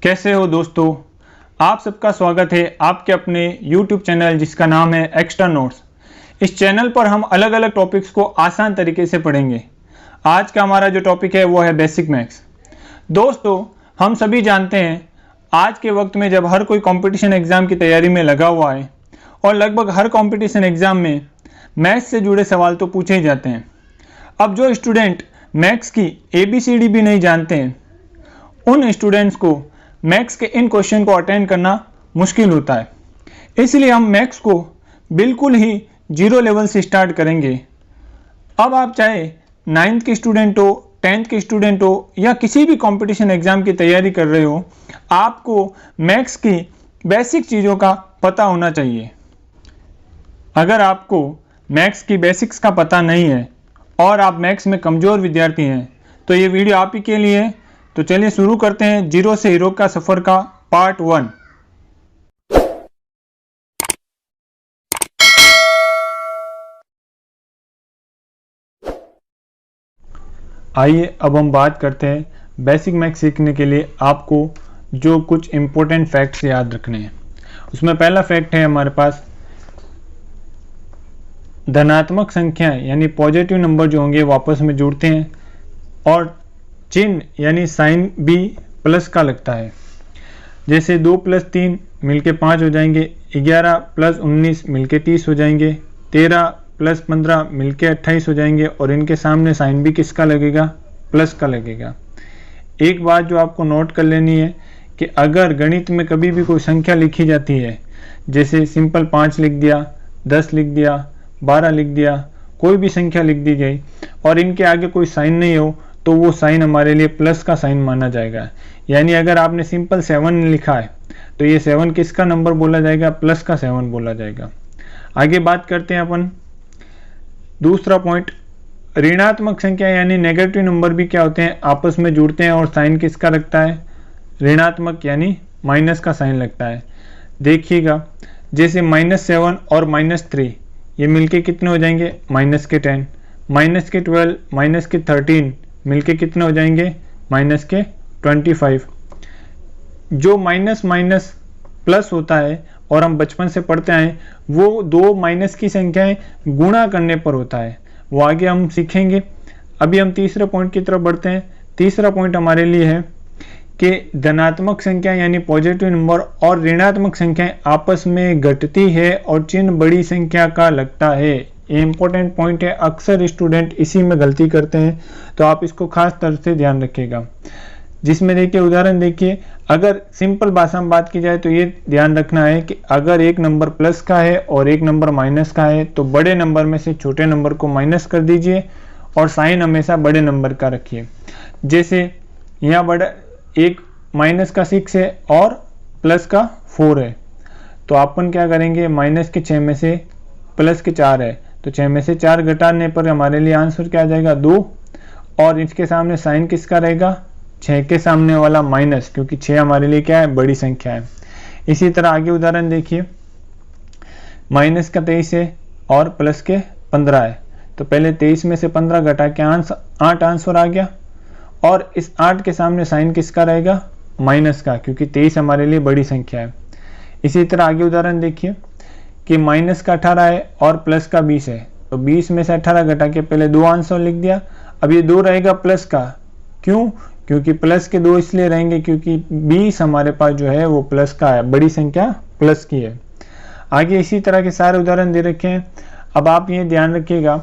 कैसे हो दोस्तों। आप सबका स्वागत है आपके अपने YouTube चैनल जिसका नाम है एक्स्ट्रा नोट्स। इस चैनल पर हम अलग अलग टॉपिक्स को आसान तरीके से पढ़ेंगे। आज का हमारा जो टॉपिक है वो है बेसिक मैथ्स। दोस्तों, हम सभी जानते हैं आज के वक्त में जब हर कोई कंपटीशन एग्ज़ाम की तैयारी में लगा हुआ है और लगभग हर कंपटीशन एग्ज़ाम में मैथ्स से जुड़े सवाल तो पूछे ही जाते हैं। अब जो स्टूडेंट मैथ्स की ABCD भी नहीं जानते हैं, उन स्टूडेंट्स को मैथ्स के इन क्वेश्चन को अटेंड करना मुश्किल होता है। इसलिए हम मैथ्स को बिल्कुल ही जीरो लेवल से स्टार्ट करेंगे। अब आप चाहे 9th के स्टूडेंट हो, 10th के स्टूडेंट हो या किसी भी कंपटीशन एग्ज़ाम की तैयारी कर रहे हो, आपको मैथ्स की बेसिक चीज़ों का पता होना चाहिए। अगर आपको मैथ्स की बेसिक्स का पता नहीं है और आप मैथ्स में कमज़ोर विद्यार्थी हैं तो ये वीडियो आप ही के लिए है। तो चलिए शुरू करते हैं जीरो से हीरो का सफ़र का पार्ट 1। आइए अब हम बात करते हैं बेसिक मैथ्स सीखने के लिए आपको जो कुछ इम्पोर्टेंट फैक्ट्स याद रखने हैं। उसमें पहला फैक्ट है हमारे पास धनात्मक संख्याएं यानी पॉजिटिव नंबर जो होंगे वो आपस में जुड़ते हैं और चिन्ह यानी साइन भी प्लस का लगता है। जैसे 2 + 3 मिलके 5 हो जाएंगे, 11 + 19 मिलके 30 हो जाएंगे, 13 + 15 मिलके 28 हो जाएंगे और इनके सामने साइन भी किसका लगेगा? प्लस का लगेगा। एक बात जो आपको नोट कर लेनी है कि अगर गणित में कभी भी कोई संख्या लिखी जाती है, जैसे सिंपल 5 लिख दिया, 10 लिख दिया, 12 लिख दिया, कोई भी संख्या लिख दी गई और इनके आगे कोई साइन नहीं हो तो वो साइन हमारे लिए प्लस का साइन माना जाएगा। यानी अगर आपने सिंपल 7 लिखा है तो ये 7 किसका नंबर बोला जाएगा? प्लस का 7 बोला जाएगा। आगे बात करते हैं अपन दूसरा पॉइंट, ऋणात्मक संख्या यानी नेगेटिव नंबर भी क्या होते हैं? आपस में जुड़ते हैं और साइन किसका लगता है? ऋणात्मक यानी माइनस का साइन लगता है। देखिएगा जैसे -7 और -3 ये मिलके कितने हो जाएंगे? -10, -12, -13 मिलके कितने हो जाएंगे? -25। जो माइनस माइनस प्लस होता है और हम बचपन से पढ़ते आए वो दो माइनस की संख्याएं गुणा करने पर होता है, वो आगे हम सीखेंगे। अभी हम तीसरे पॉइंट की तरफ बढ़ते हैं। तीसरा पॉइंट हमारे लिए है कि धनात्मक संख्या यानी पॉजिटिव नंबर और ऋणात्मक संख्याएं आपस में घटती है और चिन्ह बड़ी संख्या का लगता है। ये इंपॉर्टेंट पॉइंट है, अक्सर स्टूडेंट इसी में गलती करते हैं, तो आप इसको खास तरह से ध्यान रखिएगा। जिसमें देखिए उदाहरण देखिए, अगर सिंपल भाषा में बात की जाए तो ये ध्यान रखना है कि अगर एक नंबर प्लस का है और एक नंबर माइनस का है तो बड़े नंबर में से छोटे नंबर को माइनस कर दीजिए और साइन हमेशा बड़े नंबर का रखिए। जैसे यहाँ बड़ा एक माइनस का 6 है और प्लस का 4 है, तो अपन क्या करेंगे? माइनस के 6 में से प्लस के 4 है तो 6 में से 4 घटाने पर हमारे लिए आंसर क्या आ जाएगा? 2। और इसके सामने साइन किसका रहेगा? 6 के सामने वाला माइनस, क्योंकि 6 हमारे लिए क्या है? बड़ी संख्या है। इसी तरह आगे उदाहरण देखिए, माइनस का 23 है और प्लस के 15 है, तो पहले 23 में से 15 घटा के 8 आंसर आ गया और इस 8 के सामने साइन किसका रहेगा? माइनस का, क्योंकि 23 हमारे लिए बड़ी संख्या है। इसी तरह आगे उदाहरण देखिए कि माइनस का 18 है और प्लस का 20 है, तो 20 में से 18 घटा के पहले 2 आंसर लिख दिया। अब ये 2 रहेगा प्लस का, क्यों? क्योंकि प्लस के 2 इसलिए रहेंगे क्योंकि 20 हमारे पास जो है वो प्लस का है, बड़ी संख्या प्लस की है। आगे इसी तरह के सारे उदाहरण दे रखे हैं। अब आप ये ध्यान रखिएगा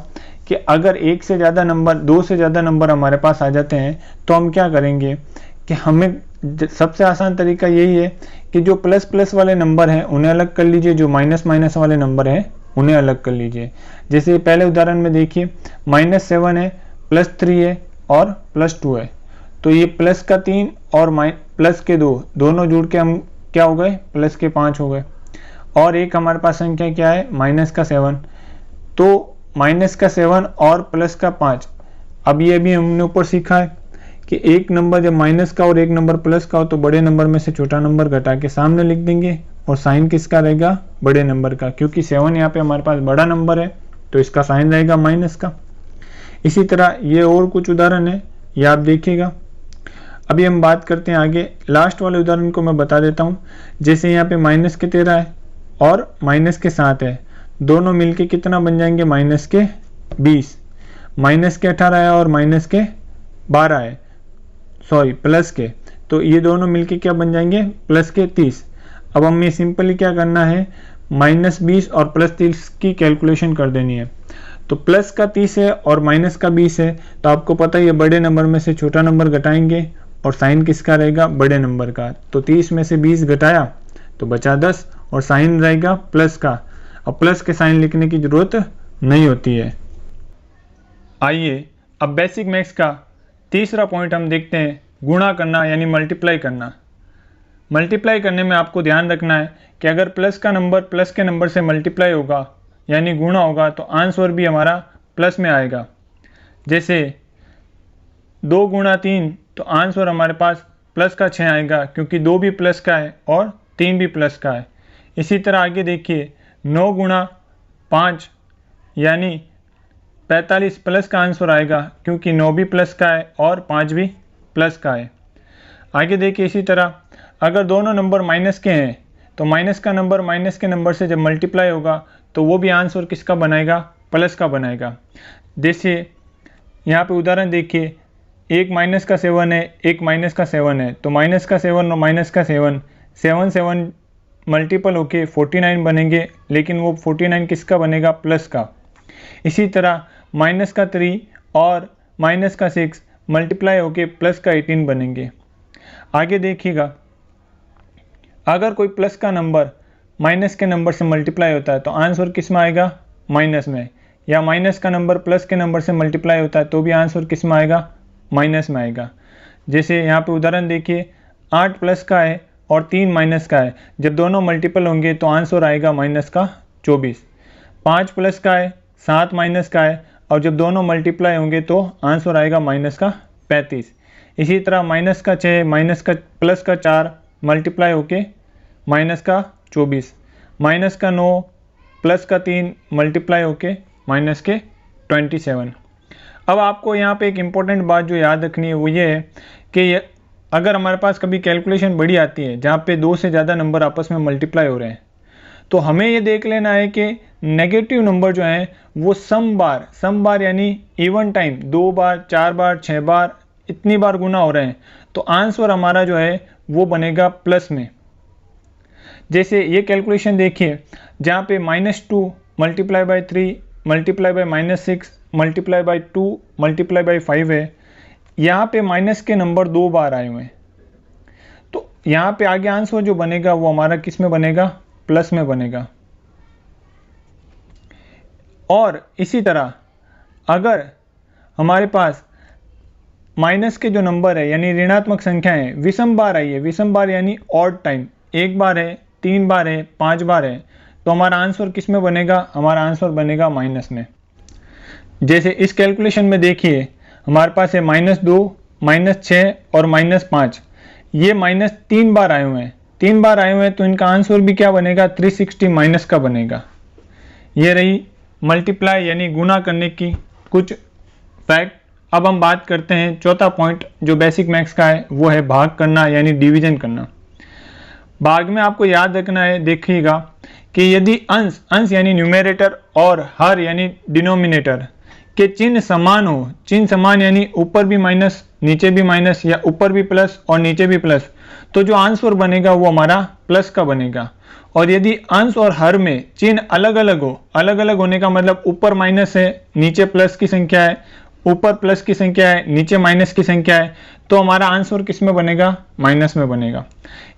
कि अगर एक से ज़्यादा नंबर, 2 से ज़्यादा नंबर हमारे पास आ जाते हैं तो हम क्या करेंगे कि हमें सबसे आसान तरीका यही है कि जो प्लस प्लस वाले नंबर हैं उन्हें अलग कर लीजिए, जो माइनस माइनस वाले नंबर हैं उन्हें अलग कर लीजिए। जैसे पहले उदाहरण में देखिए -7 है, +3 है और +2 है, तो ये प्लस का 3 और प्लस के 2 दोनों जुड़ के हम क्या हो गए? प्लस के 5 हो गए। और एक हमारे पास संख्या क्या है? -7, तो -7 और प्लस का 5। अब ये भी हमने ऊपर सीखा है कि एक नंबर जब माइनस का और एक नंबर प्लस का हो तो बड़े नंबर में से छोटा नंबर घटा के सामने लिख देंगे और साइन किसका रहेगा? बड़े नंबर का, क्योंकि 7 यहाँ पे हमारे पास बड़ा नंबर है तो इसका साइन रहेगा माइनस का। इसी तरह ये और कुछ उदाहरण है, ये आप देखिएगा। अभी हम बात करते हैं आगे, लास्ट वाले उदाहरण को मैं बता देता हूँ। जैसे यहाँ पे माइनस के 13 है और माइनस के 7 है, दोनों मिलके कितना बन जाएंगे, माइनस के 20। माइनस के 18 है और माइनस के 12 है, सॉरी प्लस के, तो ये दोनों मिलके क्या बन जाएंगे, प्लस के 30। अब हमें सिंपली क्या करना है, -20 और +30 की कैलकुलेशन कर देनी है। तो प्लस का 30 है और माइनस का 20 है, तो आपको पता है ये बड़े नंबर में से छोटा नंबर घटाएंगे और साइन किसका रहेगा, बड़े नंबर का। तो 30 में से 20 घटाया तो बचा 10 और साइन रहेगा प्लस का। अब प्लस के साइन लिखने की जरूरत नहीं होती है। आइए अब बेसिक मैथ्स का तीसरा पॉइंट हम देखते हैं, गुणा करना यानी मल्टीप्लाई करना। मल्टीप्लाई करने में आपको ध्यान रखना है कि अगर प्लस का नंबर प्लस के नंबर से मल्टीप्लाई होगा यानी गुणा होगा तो आंसर भी हमारा प्लस में आएगा। जैसे 2 गुणा 3, तो आंसर हमारे पास प्लस का 6 आएगा, क्योंकि 2 भी प्लस का है और 3 भी प्लस का है। इसी तरह आगे देखिए 9 गुणा 5 यानी 45 प्लस का आंसर आएगा, क्योंकि 9 भी प्लस का है और 5 भी प्लस का है। आगे देखिए इसी तरह अगर दोनों नंबर माइनस के हैं तो माइनस का नंबर माइनस के नंबर से जब मल्टीप्लाई होगा तो वो भी आंसर किसका बनाएगा, प्लस का बनाएगा। जैसे यहाँ पे उदाहरण देखिए, एक माइनस का 7 है, एक माइनस का 7 है, तो माइनस का 7 और माइनस का 7 7 मल्टीपल होके 49 बनेंगे, लेकिन वो 49 किसका बनेगा, प्लस का। इसी तरह माइनस का 3 और माइनस का 6 मल्टीप्लाई होके प्लस का 18 बनेंगे। आगे देखिएगा अगर कोई प्लस का नंबर माइनस के नंबर से मल्टीप्लाई होता है तो आंसर किस में आएगा, माइनस में, या माइनस का नंबर प्लस के नंबर से मल्टीप्लाई होता है तो भी आंसर किस में आएगा, माइनस में आएगा। जैसे यहाँ पे उदाहरण देखिए 8 प्लस का है और 3 माइनस का है, जब दोनों मल्टीपल होंगे तो आंसर आएगा माइनस का 24। 5 प्लस का है, 7 माइनस का है, और जब दोनों मल्टीप्लाई होंगे तो आंसर आएगा माइनस का 35। इसी तरह माइनस का 6 माइनस का प्लस का 4 मल्टीप्लाई होके माइनस का 24। माइनस का 9 प्लस का 3 मल्टीप्लाई होके माइनस के 27। अब आपको यहाँ पे एक इम्पोर्टेंट बात जो याद रखनी है वो ये है कि अगर हमारे पास कभी कैलकुलेशन बड़ी आती है जहाँ पे 2 से ज़्यादा नंबर आपस में मल्टीप्लाई हो रहे हैं, तो हमें ये देख लेना है कि नेगेटिव नंबर जो हैं वो सम बार यानी इवन टाइम 2 बार 4 बार 6 बार इतनी बार गुना हो रहे हैं, तो आंसर हमारा जो है वो बनेगा प्लस में। जैसे ये कैलकुलेशन देखिए जहाँ पे -2 multiply by 3 multiply by -6 multiply by 2 multiply by 5 है, यहाँ पे माइनस के नंबर 2 बार आए हुए हैं, तो यहाँ पे आगे आंसर जो बनेगा वो हमारा किस में बनेगा, प्लस में बनेगा। और इसी तरह अगर हमारे पास माइनस के जो नंबर है यानी ऋणात्मक संख्या है विषम बार आई है, विषम बार यानी ऑड टाइम, 1 बार है, 3 बार है, 5 बार है, तो हमारा आंसर किस में बनेगा, हमारा आंसर बनेगा माइनस में। जैसे इस कैलकुलेशन में देखिए हमारे पास है -2 -6 और -5, ये -3 बार आए हुए हैं, 3 बार आए हुए हैं, तो इनका आंसर भी क्या बनेगा, 360 माइनस का बनेगा। ये रही मल्टीप्लाई यानी गुना करने की कुछ फैक्ट। अब हम बात करते हैं चौथा पॉइंट जो बेसिक मैथ्स का है, वो है भाग करना यानी डिवीजन करना। भाग में आपको याद रखना है, देखिएगा कि यदि अंश यानी न्यूमरेटर और हर यानी डिनोमिनेटर के चिन्ह समान हो, चिन्ह समान यानी ऊपर भी माइनस नीचे भी माइनस या ऊपर भी प्लस और नीचे भी प्लस, तो जो आंसर बनेगा वो हमारा प्लस का बनेगा। और यदि अंश और हर में चिन्ह अलग अलग हो, अलग अलग होने का मतलब ऊपर माइनस है नीचे प्लस की संख्या है, ऊपर प्लस की संख्या है नीचे माइनस की संख्या है, तो हमारा आंसर किस में बनेगा, माइनस में बनेगा।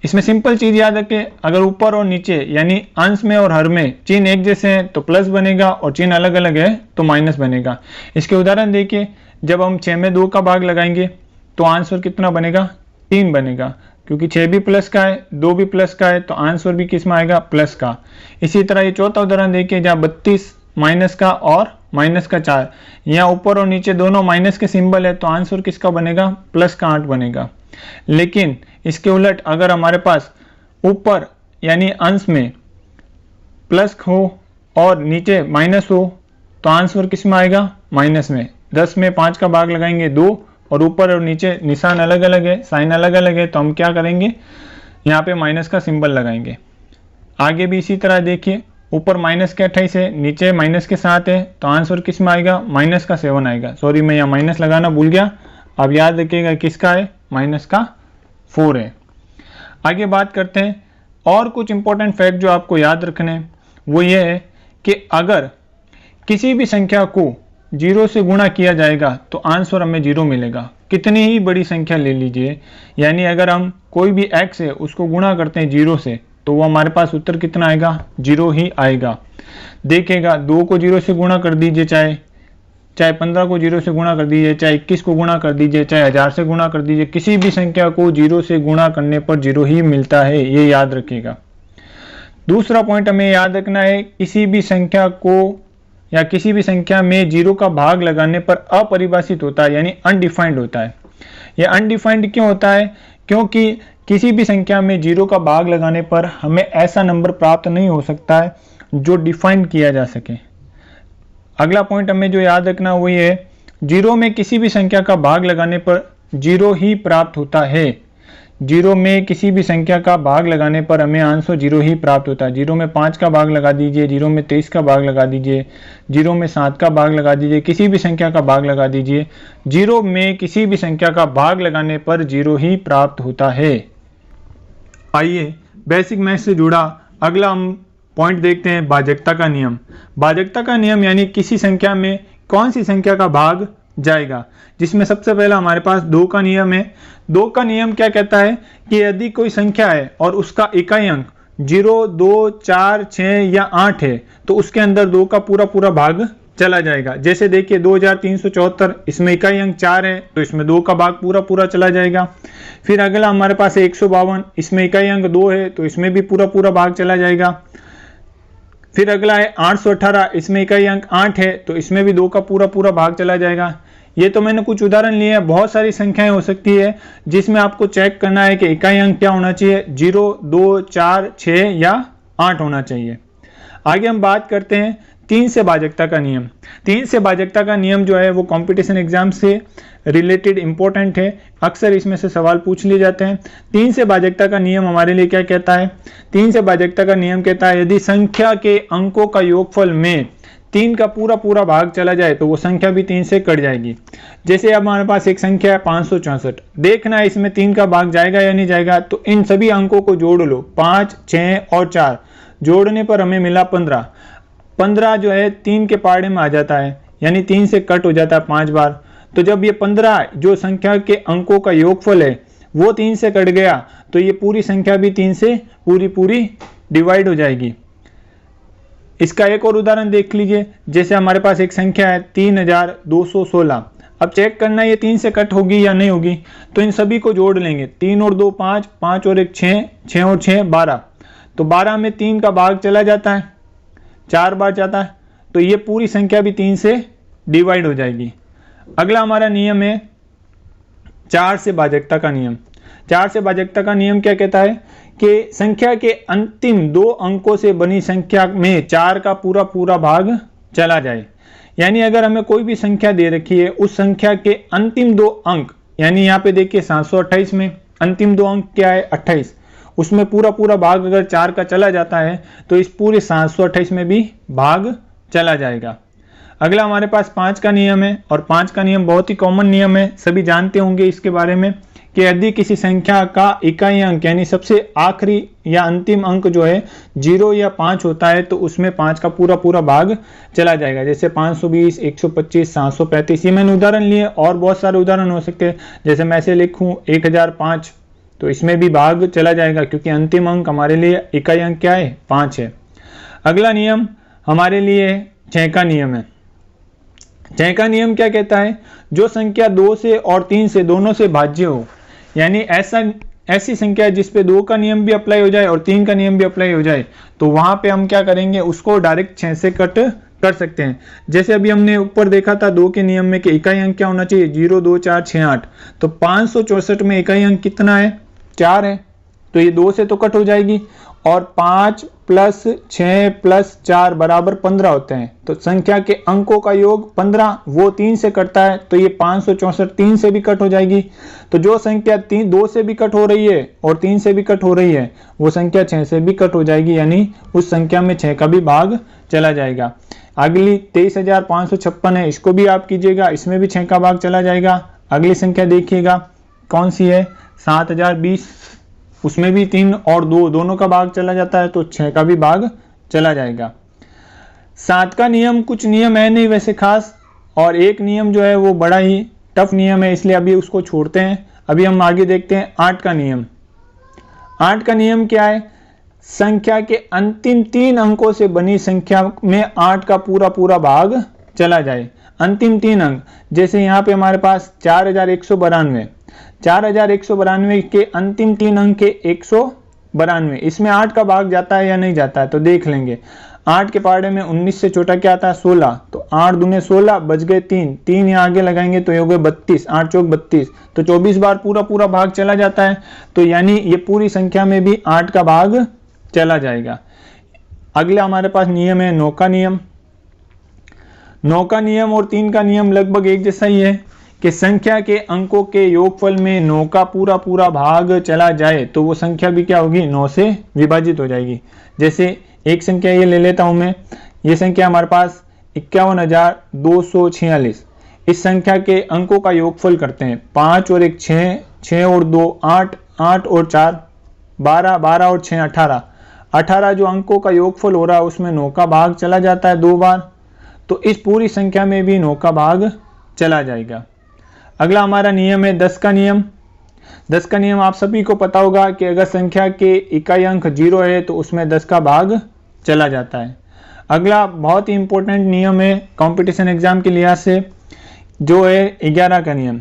इसमें सिंपल चीज याद रखें, अगर ऊपर और नीचे यानी अंश में और हर में चिन्ह एक जैसे हैं तो प्लस बनेगा और चिन्ह अलग अलग है तो माइनस बनेगा। इसके उदाहरण देखिए, जब हम 6 में 2 का भाग लगाएंगे तो आंसर कितना बनेगा, 3 बनेगा, क्योंकि 6 भी प्लस का है 2 भी प्लस का है, तो आंसर भी किस में आएगा, प्लस का। इसी तरह ये चौथा उदाहरण देखिए जहाँ 32 माइनस का और माइनस का 4, यहाँ ऊपर और नीचे दोनों माइनस के सिंबल है, तो आंसर किसका बनेगा, प्लस का 8 बनेगा। लेकिन इसके उलट अगर हमारे पास ऊपर यानी अंश में प्लस हो और नीचे माइनस हो तो आंसर किस में आएगा, माइनस में। 10 में 5 का भाग लगाएंगे 2 और ऊपर और नीचे निशान अलग अलग है, साइन अलग अलग है, तो हम क्या करेंगे, यहाँ पे माइनस का सिंबल लगाएंगे। आगे भी इसी तरह देखिए, ऊपर माइनस के 28 है, नीचे माइनस के 7 है, तो आंसर किस में आएगा, माइनस का 7 आएगा। सॉरी मैं यहाँ माइनस लगाना भूल गया, अब याद रखिएगा किसका है, माइनस का 4 है। आगे बात करते हैं और कुछ इंपॉर्टेंट फैक्ट जो आपको याद रखने हैं, वो ये है कि अगर किसी भी संख्या को 0 से गुणा किया जाएगा तो आंसर हमें 0 मिलेगा। कितनी ही बड़ी संख्या ले लीजिए, यानी अगर हम कोई भी x है उसको गुणा करते हैं 0 से, तो वो हमारे पास उत्तर कितना आएगा, 0 ही आएगा। देखिएगा 2 को 0 से गुणा कर दीजिए, चाहे 15 को 0 से गुणा कर दीजिए, चाहे 21 को गुणा कर दीजिए, चाहे 1000 से गुणा कर दीजिए, किसी भी संख्या को 0 से गुणा करने पर 0 ही मिलता है, ये याद रखिएगा। दूसरा पॉइंट हमें याद रखना है, किसी भी संख्या को या किसी भी संख्या में 0 का भाग लगाने पर अपरिभाषित होता है, यानी अनडिफाइंड होता है। यह अनडिफाइंड क्यों होता है, क्योंकि किसी भी संख्या में 0 का भाग लगाने पर हमें ऐसा नंबर प्राप्त नहीं हो सकता है जो डिफाइन किया जा सके। अगला पॉइंट हमें जो याद रखना वो ये है, 0 में किसी भी संख्या का भाग लगाने पर 0 ही प्राप्त होता है। 0 में किसी भी संख्या का भाग लगाने पर हमें आंसर 0 ही प्राप्त होता है। 0 में 5 का भाग लगा दीजिए, 0 में 23 का भाग लगा दीजिए, 0 में 7 का भाग लगा दीजिए, किसी भी संख्या का भाग लगा दीजिए, 0 में किसी भी संख्या का भाग लगाने पर 0 ही प्राप्त होता है। आइए बेसिक मैथ से जुड़ा अगला हम पॉइंट देखते हैं, भाजकता का नियम। भाजकता का नियम यानी किसी संख्या में कौन सी संख्या का भाग जाएगा, जिसमें सबसे पहला हमारे पास 2 का नियम है। 2 का नियम क्या कहता है कि यदि कोई संख्या है और उसका इकाई अंक 0, 2, 4, 6 या 8 है तो उसके अंदर 2 का पूरा पूरा भाग चला जाएगा। जैसे देखिए 2374, इसमें इकाई अंक 4 है तो इसमें 2 का भाग पूरा पूरा चला जाएगा। फिर अगला हमारे पास है 152, इसमें इकाई अंक 2 है तो इसमें भी पूरा पूरा भाग चला जाएगा। फिर अगला है 818, इसमें इकाई अंक 8 है तो इसमें भी 2 का पूरा पूरा भाग चला जाएगा। ये तो मैंने कुछ उदाहरण लिए हैं, बहुत सारी संख्याएं हो सकती है जिसमें आपको चेक करना है कि इकाई अंक क्या होना चाहिए, 0, 2, 4, 6 या 8 होना चाहिए। आगे हम बात करते हैं 3 से भाजकता का नियम। 3 से भाजकता का नियम जो है वो कंपटीशन एग्जाम से रिलेटेड इंपॉर्टेंट है, अक्सर इसमें से सवाल पूछ लिए जाते हैं। 3 से भाजकता का नियम हमारे लिए क्या कहता है, 3 से भाजकता का नियम कहता है यदि संख्या के अंकों का योगफल में 3 का पूरा पूरा भाग चला जाए तो वो संख्या भी 3 से कट जाएगी। जैसे अब हमारे पास एक संख्या है 564, देखना है इसमें 3 का भाग जाएगा या नहीं जाएगा, तो इन सभी अंकों को जोड़ लो, 5, 6 और 4 जोड़ने पर हमें मिला 15। 15 जो है 3 के पाड़े में आ जाता है, यानी 3 से कट हो जाता है 5 बार। तो जब ये 15 जो संख्या के अंकों का योगफल है वो 3 से कट गया तो ये पूरी संख्या भी 3 से पूरी डिवाइड हो जाएगी। इसका एक और उदाहरण देख लीजिए, जैसे हमारे पास एक संख्या है 3216। अब चेक करना है ये 3 से कट होगी या नहीं होगी, तो इन सभी को जोड़ लेंगे, 3 और 2 5, 5 और 1 6, 6 और 6 12। तो 12 में 3 का भाग चला जाता है, 4 बार जाता है, तो ये पूरी संख्या भी 3 से डिवाइड हो जाएगी। अगला हमारा नियम है 4 से भाजकता का नियम। 4 से भाजकता का नियम क्या कहता है कि संख्या के अंतिम 2 अंकों से बनी संख्या में 4 का पूरा पूरा भाग चला जाए। यानी अगर हमें कोई भी संख्या दे रखी है, उस संख्या के अंतिम 2 अंक, यानी यहाँ पे देखिए 728 में अंतिम 2 अंक क्या है 28, उसमें पूरा पूरा भाग अगर 4 का चला जाता है तो इस पूरे 728 में भी भाग चला जाएगा। अगला हमारे पास 5 का नियम है, और 5 का नियम बहुत ही कॉमन नियम है, सभी जानते होंगे इसके बारे में, कि यदि किसी संख्या का इकाई अंक यानी सबसे आखिरी या अंतिम अंक जो है 0 या 5 होता है तो उसमें 5 का पूरा पूरा भाग चला जाएगा। जैसे 520, 125, 735, ये मैंने उदाहरण लिए, और बहुत सारे उदाहरण हो सकते हैं। जैसे मैं ऐसे लिखूं 1005, तो इसमें भी भाग चला जाएगा क्योंकि अंतिम अंक हमारे लिए इकाई अंक क्या है 5 है। अगला नियम हमारे लिए 6 का नियम है। 6 का नियम क्या कहता है, जो संख्या 2 से और 3 से दोनों से भाज्य हो, यानी ऐसी संख्या जिस पे 2 का नियम भी अप्लाई हो जाए और 3 का नियम भी अप्लाई हो जाए, तो वहां पे हम क्या करेंगे, उसको डायरेक्ट 6 से कट कर सकते हैं। जैसे अभी हमने ऊपर देखा था 2 के नियम में कि इकाई अंक क्या होना चाहिए, 0, 2, 4, 6, 8। तो 564 में इकाई अंक कितना है, 4 है, तो ये 2 से तो कट हो जाएगी, और 5, प्लस 6 प्लस 4 बराबर 15 होते हैं। तो संख्या के अंकों का योग 15 वो 3 से कटता है, तो ये 564 3 से भी कट हो जाएगी। तो जो संख्या 2 से भी कट हो रही है और 3 से भी कट हो रही है वो संख्या 6 से भी कट हो जाएगी, यानी उस संख्या में 6 का भी भाग चला जाएगा। अगली 23,556 है, इसको भी आप कीजिएगा, इसमें भी 6 का भाग चला जाएगा। अगली संख्या देखिएगा कौन सी है, 7,020, उसमें भी 3 और 2 दोनों का भाग चला जाता है, तो 6 का भी भाग चला जाएगा। 7 का नियम कुछ नियम है नहीं वैसे खास, और एक नियम जो है वो बड़ा ही टफ नियम है, इसलिए अभी उसको छोड़ते हैं। अभी हम आगे देखते हैं 8 का नियम। 8 का नियम क्या है, संख्या के अंतिम 3 अंकों से बनी संख्या में 8 का पूरा भाग चला जाए। अंतिम 3 अंक, जैसे यहाँ पे हमारे पास 4192, 4192 के अंतिम 3 अंक के 192, इसमें 8 का भाग जाता है या नहीं जाता है, तो देख लेंगे। 8 के पहाड़े में 19 से छोटा क्या आता है, 16, तो 8 दूने 16, बच गए 3 यहाँ आगे लगाएंगे तो ये हो गए 32, 8 चौक 32, तो 24 बार पूरा भाग चला जाता है, तो यानी ये पूरी संख्या में भी 8 का भाग चला जाएगा। अगला हमारे पास नियम है 9 का नियम। 9 का नियम और 3 का नियम लगभग एक जैसा ही है कि संख्या के अंकों के योगफल में 9 का पूरा भाग चला जाए तो वो संख्या भी क्या होगी, 9 से विभाजित हो जाएगी। जैसे एक संख्या ये ले लेता हूं मैं, ये संख्या हमारे पास 51,246, इस संख्या के अंकों का योगफल करते हैं, 5 और 1 6, 6 और 2 8, 8 और 4 12, 12 और 6 18, 18 जो अंकों का योगफल हो रहा है उसमें 9 का भाग चला जाता है 2 बार, तो इस पूरी संख्या में भी 9 का भाग चला जाएगा। अगला हमारा नियम है 10 का नियम। 10 का नियम आप सभी को पता होगा कि अगर संख्या के इकाई अंक 0 है तो उसमें 10 का भाग चला जाता है। अगला बहुत ही इंपॉर्टेंट नियम है कंपटीशन एग्जाम के लिहाज से, जो है 11 का नियम।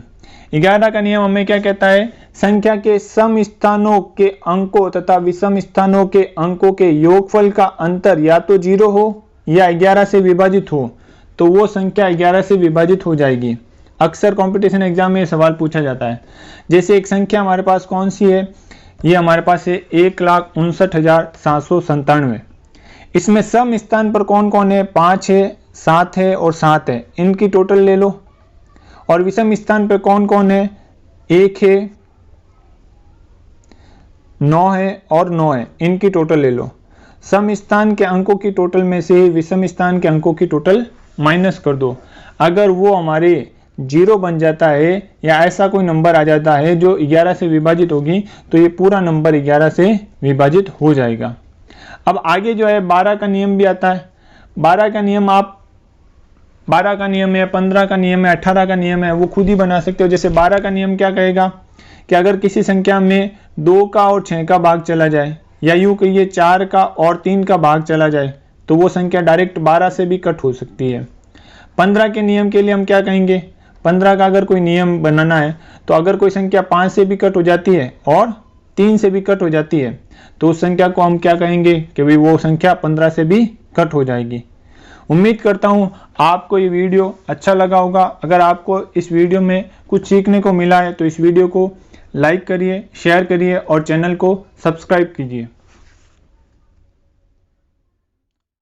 11 का नियम हमें क्या कहता है, संख्या के सम स्थानों के अंकों तथा विषम स्थानों के अंकों के योगफल का अंतर या तो 0 हो या 11 से विभाजित हो, तो वो संख्या 11 से विभाजित हो जाएगी। अक्सर कंपटीशन एग्जाम में ये सवाल पूछा जाता है। जैसे एक संख्या हमारे पास कौन सी है, ये हमारे पास है 1,59,797, इसमें सम स्थान पर कौन कौन है, 5 है, 7 है और 7 है, इनकी टोटल ले लो। और विषम स्थान पर कौन कौन है, 1 है, 9 है और 9 है, इनकी टोटल ले लो। सम स्थान के अंकों की टोटल में से विषम स्थान के अंकों की टोटल माइनस कर दो। अगर वो हमारे 0 बन जाता है या ऐसा कोई नंबर आ जाता है जो 11 से विभाजित होगी, तो ये पूरा नंबर 11 से विभाजित हो जाएगा। अब आगे जो है 12 का नियम भी आता है। 12 का नियम आप 12 का नियम है, 15 का नियम है, 18 का नियम है, वो खुद ही बना सकते हो। जैसे 12 का नियम क्या कहेगा कि अगर किसी संख्या में 2 का और 6 का भाग चला जाए, या यूं कहिए 4 का और 3 का भाग चला जाए, तो वो संख्या डायरेक्ट 12 से भी कट हो सकती है। 15 के नियम के लिए हम क्या कहेंगे, 15 का अगर कोई नियम बनाना है तो अगर कोई संख्या 5 से भी कट हो जाती है और 3 से भी कट हो जाती है, तो उस संख्या को हम क्या कहेंगे कि भाई वो संख्या 15 से भी कट हो जाएगी। उम्मीद करता हूँ आपको ये वीडियो अच्छा लगा होगा। अगर आपको इस वीडियो में कुछ सीखने को मिला है तो इस वीडियो को लाइक करिए, शेयर करिए और चैनल को सब्सक्राइब कीजिए।